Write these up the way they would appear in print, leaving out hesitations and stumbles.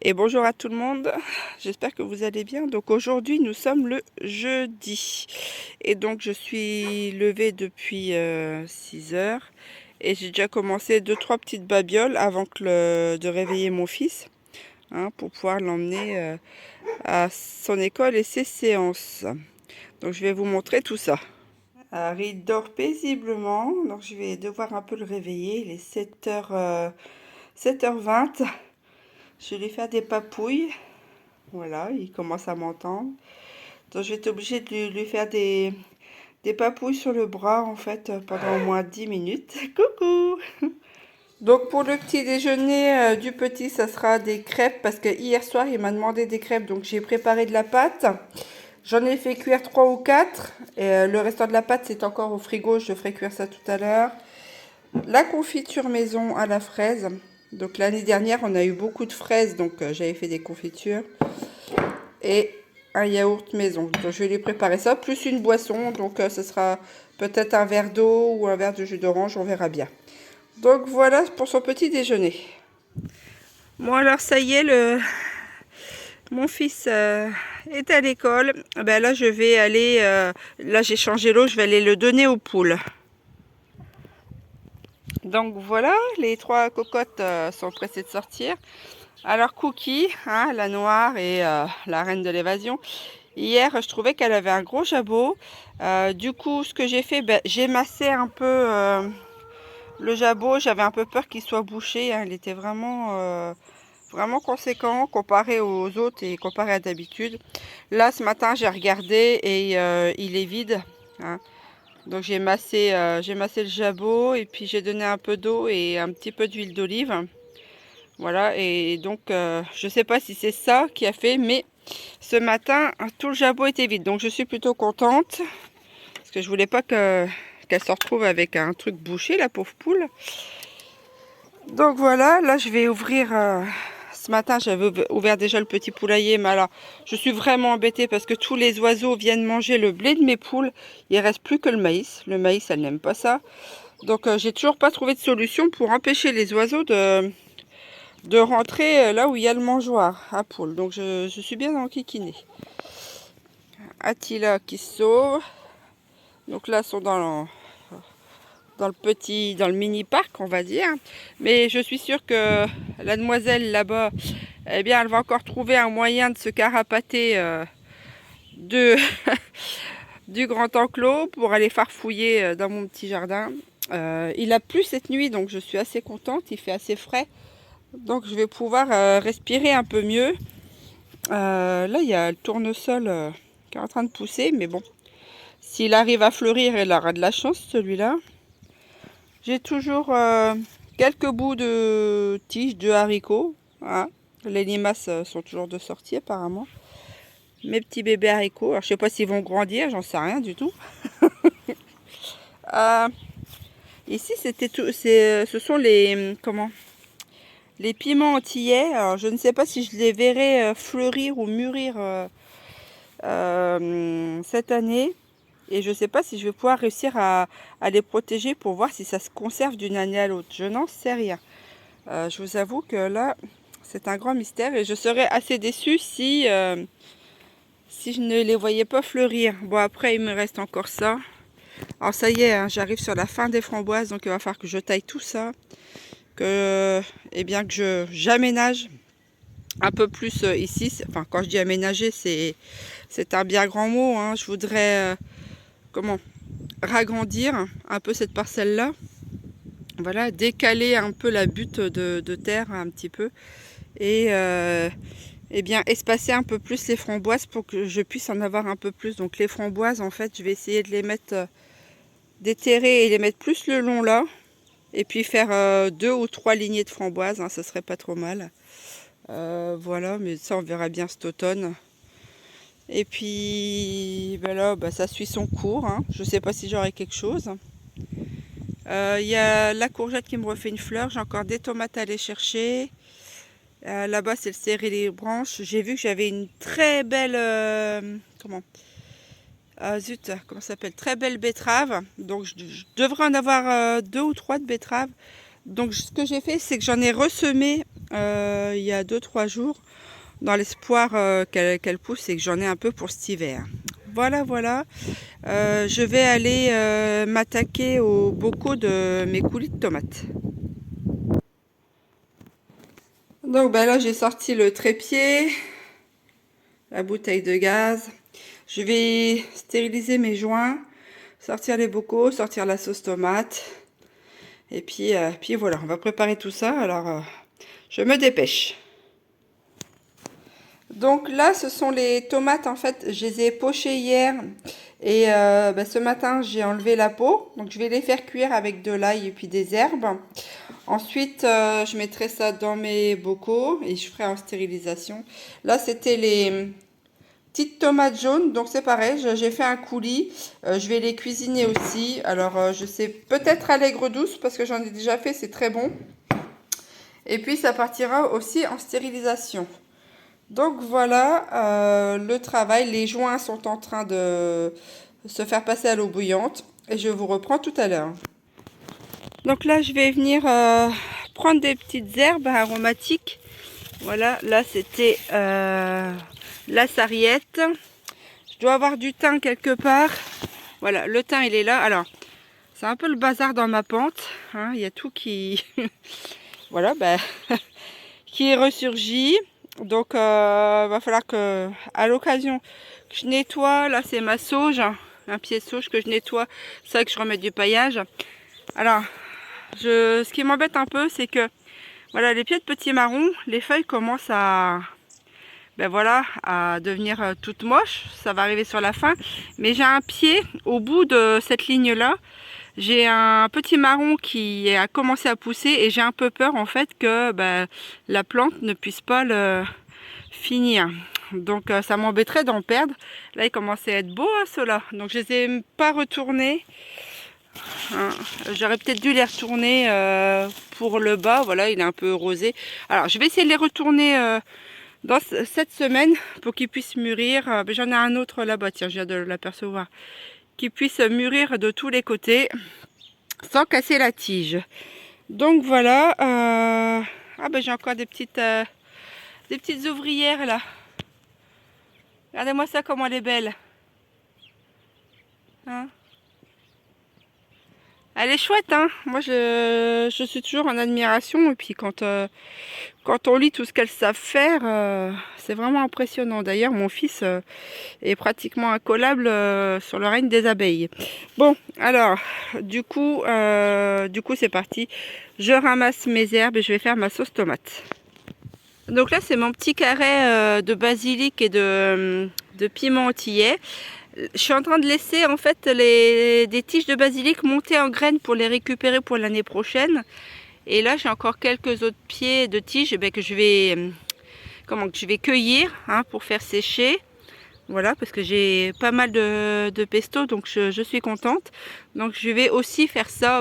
Et bonjour à tout le monde, j'espère que vous allez bien. Donc aujourd'hui nous sommes le jeudi et donc je suis levée depuis 6 heures et j'ai déjà commencé 2-3 petites babioles avant de réveiller mon fils, hein, pour pouvoir l'emmener à son école et ses séances. Donc je vais vous montrer tout ça. Alors il dort paisiblement, donc je vais devoir un peu le réveiller. Il est 7h20. Je vais lui faire des papouilles. Voilà, il commence à m'entendre. Donc je vais être obligée de lui faire des papouilles sur le bras en fait pendant au moins 10 minutes. Coucou! Donc pour le petit déjeuner du petit, ça sera des crêpes parce que hier soir il m'a demandé des crêpes, donc j'ai préparé de la pâte. J'en ai fait cuire 3 ou 4 et le restant de la pâte c'est encore au frigo, je ferai cuire ça tout à l'heure. La confiture maison à la fraise. Donc l'année dernière on a eu beaucoup de fraises, donc j'avais fait des confitures. Et un yaourt maison. Donc, je vais lui préparer ça, plus une boisson. Donc ce sera peut-être un verre d'eau ou un verre de jus d'orange, on verra bien. Donc voilà pour son petit déjeuner. Bon alors ça y est, mon fils est à l'école. Ben là je vais aller, là j'ai changé l'eau, je vais aller le donner aux poules. Donc voilà, les 3 cocottes sont pressées de sortir. Alors Cookie, hein, la noire et la reine de l'évasion, hier je trouvais qu'elle avait un gros jabot. Du coup ce que j'ai fait, ben, j'ai massé un peu le jabot. J'avais un peu peur qu'il soit bouché, hein. Il était vraiment conséquent comparé aux autres et comparé à d'habitude. Là ce matin j'ai regardé et il est vide, hein. Donc j'ai massé le jabot et puis j'ai donné un peu d'eau et un petit peu d'huile d'olive. Voilà, et donc je sais pas si c'est ça qui a fait, mais ce matin tout le jabot était vide. Donc je suis plutôt contente parce que je voulais pas qu'elle se retrouve avec un truc bouché, la pauvre poule. Donc voilà, là je vais ouvrir. Ce matin j'avais ouvert déjà le petit poulailler, mais alors je suis vraiment embêtée parce que tous les oiseaux viennent manger le blé de mes poules. Il reste plus que le maïs. Le maïs, elle n'aime pas ça. Donc j'ai toujours pas trouvé de solution pour empêcher les oiseaux de rentrer là où il y a le mangeoire à poules. Donc je suis bien enquiquinée. Attila qui se sauve. Donc là, ils sont dans le mini parc, on va dire. Mais je suis sûre que la demoiselle là-bas, eh bien, elle va encore trouver un moyen de se carapater de, du grand enclos pour aller farfouiller dans mon petit jardin. Il a plu cette nuit, donc je suis assez contente. Il fait assez frais. Donc je vais pouvoir respirer un peu mieux. Là, il y a le tournesol qui est en train de pousser, mais bon, s'il arrive à fleurir, il aura de la chance, celui-là. J'ai toujours quelques bouts de tiges de haricots, hein. Les limaces sont toujours de sortie, apparemment. Mes petits bébés haricots. Alors, je sais pas s'ils vont grandir, j'en sais rien du tout. Euh, Ici, c'était tout. Ce sont les piments antillais. Alors, je ne sais pas si je les verrai fleurir ou mûrir cette année. Et je ne sais pas si je vais pouvoir réussir à les protéger pour voir si ça se conserve d'une année à l'autre. Je n'en sais rien. Je vous avoue que là, c'est un grand mystère et je serais assez déçue si je ne les voyais pas fleurir. Bon, après, il me reste encore ça. Alors ça y est, hein, j'arrive sur la fin des framboises, donc il va falloir que je taille tout ça. Et bien que j'aménage un peu plus ici. Enfin, quand je dis aménager, c'est un bien grand mot, hein. Je voudrais comment ragrandir un peu cette parcelle-là. Voilà, décaler un peu la butte de terre un petit peu et bien espacer un peu plus les framboises pour que je puisse en avoir un peu plus. Donc les framboises, en fait, je vais essayer de les mettre déterrer et les mettre plus le long là et puis faire 2 ou 3 lignées de framboises, hein, ça serait pas trop mal. Voilà, mais ça on verra bien cet automne. Et puis ben là, ben, ça suit son cours, hein. Je sais pas si j'aurai quelque chose. Il y a la courgette qui me refait une fleur. J'ai encore des tomates à aller chercher. Là-bas, c'est le serrer les branches. J'ai vu que j'avais une très belle... zut, comment ça s'appelle? Très belle betterave. Donc, je devrais en avoir 2 ou 3 de betteraves. Donc ce que j'ai fait, c'est que j'en ai ressemé il y a 2-3 jours dans l'espoir qu'elle pousse et que j'en ai un peu pour cet hiver. Voilà, voilà. Je vais aller m'attaquer aux bocaux de mes coulis de tomates. Donc ben là, j'ai sorti le trépied, la bouteille de gaz. Je vais stériliser mes joints, sortir les bocaux, sortir la sauce tomate. Et puis voilà, on va préparer tout ça. Alors, je me dépêche. Donc là, ce sont les tomates. En fait, je les ai pochées hier. Et ce matin, j'ai enlevé la peau. Donc, je vais les faire cuire avec de l'ail et puis des herbes. Ensuite, je mettrai ça dans mes bocaux et je ferai en stérilisation. Là, c'était les petites tomates jaunes. Donc, c'est pareil. J'ai fait un coulis. Je vais les cuisiner aussi. Alors, je sais peut-être à l'aigre douce parce que j'en ai déjà fait. C'est très bon. Et puis, ça partira aussi en stérilisation. Donc voilà le travail. Les joints sont en train de se faire passer à l'eau bouillante et je vous reprends tout à l'heure. Donc là, je vais venir prendre des petites herbes aromatiques. Voilà, là c'était la sarriette. Je dois avoir du thym quelque part. Voilà, le thym il est là. Alors, c'est un peu le bazar dans ma pente. Hein, il y a tout qui... voilà, qui ressurgit. Donc va falloir que à l'occasion que je nettoie. Là c'est ma sauge, un pied de sauge que je nettoie. C'est vrai que je remets du paillage. Alors ce qui m'embête un peu, c'est que voilà, les pieds de petits marrons, les feuilles commencent à à devenir toutes moches. Ça va arriver sur la fin, mais j'ai un pied au bout de cette ligne là. J'ai un petit marron qui a commencé à pousser et j'ai un peu peur en fait que la plante ne puisse pas le finir. Donc ça m'embêterait d'en perdre. Là il commençait à être beau ceux-là. Donc je les ai pas retournés. Hein. J'aurais peut-être dû les retourner pour le bas. Voilà, il est un peu rosé. Alors je vais essayer de les retourner dans cette semaine pour qu'ils puissent mûrir. J'en ai un autre là-bas, tiens, je viens de l'apercevoir. Qui puisse mûrir de tous les côtés sans casser la tige. Donc voilà. J'ai encore des petites ouvrières là. Regardez-moi ça, comment elle est belle. Hein, elle est chouette, hein. Moi je suis toujours en admiration. Et puis quand on lit tout ce qu'elles savent faire, c'est vraiment impressionnant. D'ailleurs, mon fils est pratiquement incollable sur le règne des abeilles. Bon, alors, du coup c'est parti. Je ramasse mes herbes et je vais faire ma sauce tomate. Donc là, c'est mon petit carré de basilic et de piment antillais. Je suis en train de laisser en fait des tiges de basilic monter en graines pour les récupérer pour l'année prochaine. Et là, j'ai encore quelques autres pieds de tiges que je vais cueillir pour faire sécher. Voilà, parce que j'ai pas mal de pesto, donc je suis contente. Donc je vais aussi faire ça,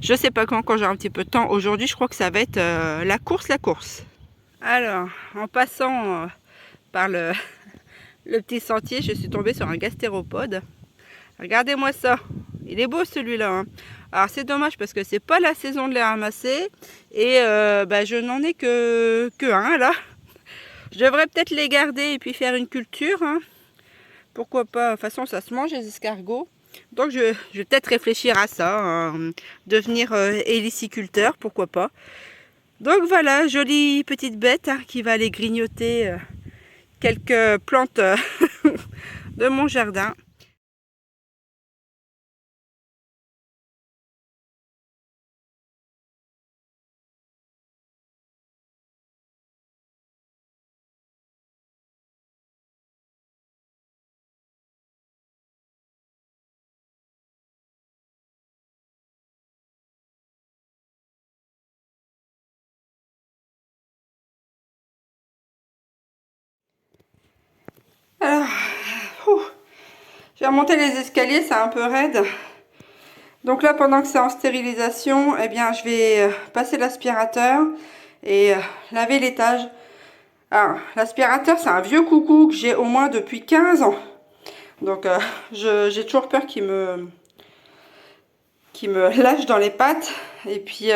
je sais pas quand j'ai un petit peu de temps. Aujourd'hui, je crois que ça va être la course. Alors, en passant par le petit sentier, je suis tombée sur un gastéropode. Regardez-moi ça, il est beau celui-là. Hein. Alors c'est dommage parce que c'est pas la saison de les ramasser et je n'en ai que un là. Je devrais peut-être les garder et puis faire une culture. Hein. Pourquoi pas, de toute façon ça se mange les escargots. Donc je vais peut-être réfléchir à ça, hein. Devenir héliciculteur, pourquoi pas. Donc voilà, jolie petite bête qui va aller grignoter quelques plantes de mon jardin. Alors, j'ai remonté les escaliers, c'est un peu raide. Donc là, pendant que c'est en stérilisation, eh bien, je vais passer l'aspirateur et laver l'étage. Alors, l'aspirateur, c'est un vieux coucou que j'ai au moins depuis 15 ans. Donc, j'ai toujours peur qu'il me lâche dans les pattes. Et puis,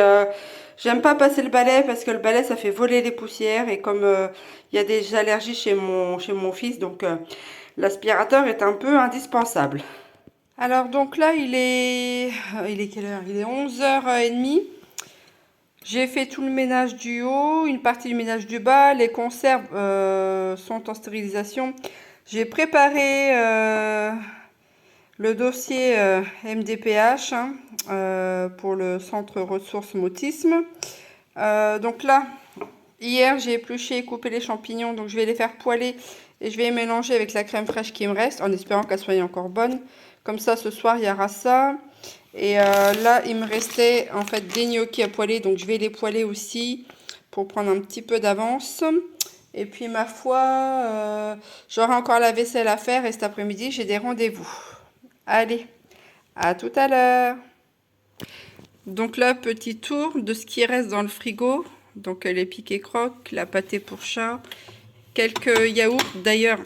j'aime pas passer le balai parce que le balai, ça fait voler les poussières. Et comme il y a des allergies chez mon fils, donc l'aspirateur est un peu indispensable. Alors donc là, il est quelle heure? Il est 11h30. J'ai fait tout le ménage du haut, une partie du ménage du bas. Les conserves sont en stérilisation. J'ai préparé le dossier MDPH hein, pour le centre ressources Motisme. Donc là, hier j'ai épluché et coupé les champignons, donc je vais les faire poêler et je vais les mélanger avec la crème fraîche qui me reste en espérant qu'elle soit encore bonne. Comme ça, ce soir, il y aura ça. Et là, il me restait en fait des gnocchis à poêler, donc je vais les poêler aussi pour prendre un petit peu d'avance. Et puis, ma foi, j'aurai encore la vaisselle à faire et cet après-midi, j'ai des rendez-vous. Allez, à tout à l'heure. Donc là, petit tour de ce qui reste dans le frigo. Donc les piquets crocs, la pâtée pour chat, quelques yaourts. D'ailleurs,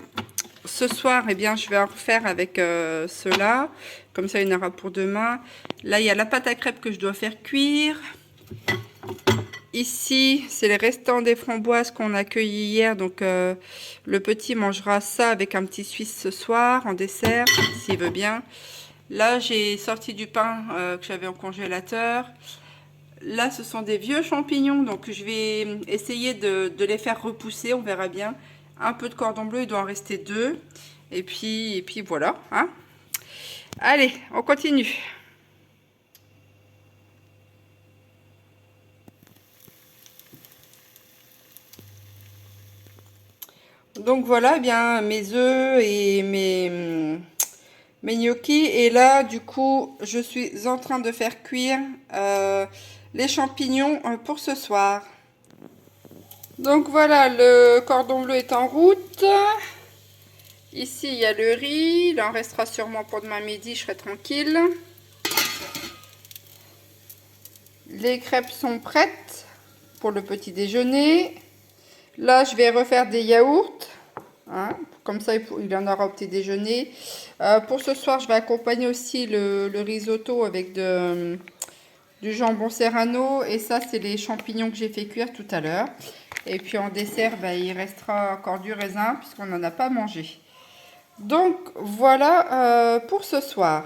ce soir, eh bien, je vais en refaire avec ceux-là. Comme ça, il y en aura pour demain. Là, il y a la pâte à crêpes que je dois faire cuire. Ici, c'est les restants des framboises qu'on a cueillies hier. Donc, le petit mangera ça avec un petit suisse ce soir en dessert, s'il veut bien. Là, j'ai sorti du pain que j'avais au congélateur. Là, ce sont des vieux champignons. Donc, je vais essayer de les faire repousser. On verra bien. Un peu de cordon bleu, il doit en rester 2. Et puis voilà. Hein. Allez, on continue. Donc voilà, eh bien mes œufs et mes gnocchis. Et là, du coup, je suis en train de faire cuire les champignons pour ce soir. Donc voilà, le cordon bleu est en route. Ici, il y a le riz. Il en restera sûrement pour demain midi, je serai tranquille. Les crêpes sont prêtes pour le petit déjeuner. Là, je vais refaire des yaourts. Hein, comme ça, il en aura au petit déjeuner. Pour ce soir, je vais accompagner aussi le risotto avec du jambon serrano. Et ça, c'est les champignons que j'ai fait cuire tout à l'heure. Et puis en dessert, bah, il restera encore du raisin puisqu'on n'en a pas mangé. Donc voilà pour ce soir.